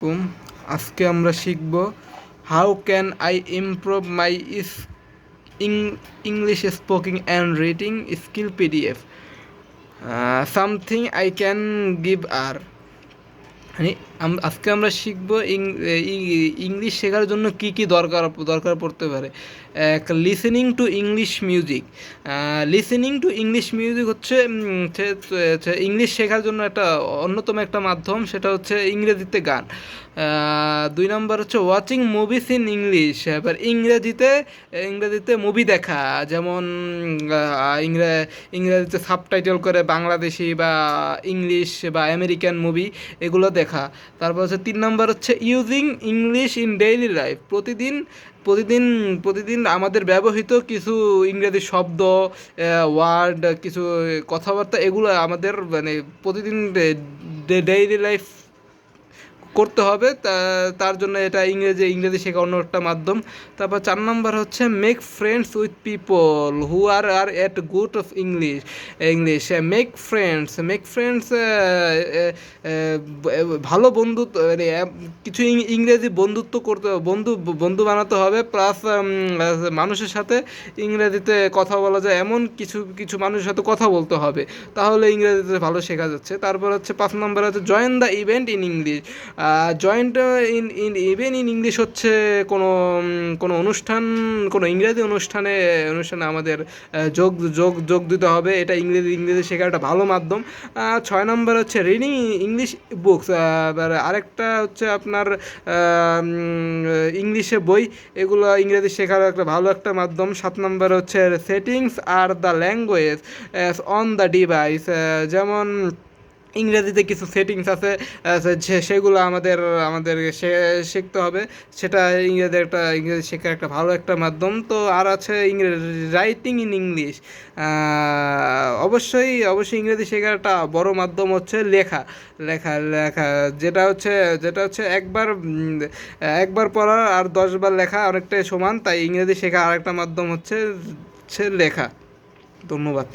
আলাইকুম। আজকে আমরা শিখব how can I improve my English speaking and reading skill PDF something I can give আর মানে আজকে আমরা শিখব ইংলিশ শেখার জন্য কি কি দরকার পড়তে পারে। Listening to English music. Listening to English music হচ্ছে ইংলিশ শেখার জন্য একটা অন্যতম একটা মাধ্যম, সেটা হচ্ছে ইংরেজিতে গান। 2 নম্বর হচ্ছে ওয়াচিং মুভিস ইন ইংলিশ। এবার ইংরেজিতে মুভি দেখা, যেমন ইংরেজিতে সাবটাইটেল করে বাংলাদেশি বা ইংলিশ বা আমেরিকান মুভি, এগুলো দেখা। তারপর হচ্ছে 3 নম্বর হচ্ছে using English in daily life. প্রতিদিন আমাদের ব্যবহৃত কিছু ইংরেজি শব্দ, ওয়ার্ড, কিছু কথাবার্তা, এগুলো আমাদের মানে প্রতিদিন ডেইলি লাইফ করতে হবে। তার জন্য এটা ইংরেজি শেখা অন্য একটা মাধ্যম। তারপর 4 নম্বর হচ্ছে make friends with people who are at good of English. Make friends ভালো বন্ধু, মানে কিছু ইংরেজি বন্ধু বানাতে হবে। প্লাস মানুষের সাথে ইংরেজিতে কথা বলা যায় এমন কিছু মানুষের সাথে কথা বলতে হবে, তাহলে ইংরেজিতে ভালো শেখা যাচ্ছে। তারপর হচ্ছে 5 নম্বর হচ্ছে join the event in English. Joint even in English হচ্ছে কোনো অনুষ্ঠান, কোনো ইংরেজি অনুষ্ঠানে আমাদের যোগ দিতে হবে। এটা ইংরেজি শেখার একটা ভালো মাধ্যম। 6 নম্বর হচ্ছে রিডিং ইংলিশ বুকস। আরেকটা হচ্ছে আপনার ইংলিশে বই, এগুলো ইংরেজি শেখার একটা ভালো একটা মাধ্যম। 7 নম্বর হচ্ছে settings are the language on the device. যেমন ইংরেজিতে কিছু সেটিংস আছে, সেগুলো আমাদের শিখতে হবে। সেটা ইংরেজি শেখার একটা ভালো একটা মাধ্যম। তো আর আছে রাইটিং ইন ইংলিশ। অবশ্যই ইংরেজি শেখার একটা বড় মাধ্যম হচ্ছে লেখা। যেটা হচ্ছে একবার পড়া আর 10 বার লেখা অনেকটাই সমান। তাই ইংরেজি শেখা আরেকটা মাধ্যম হচ্ছে লেখা। ধন্যবাদ।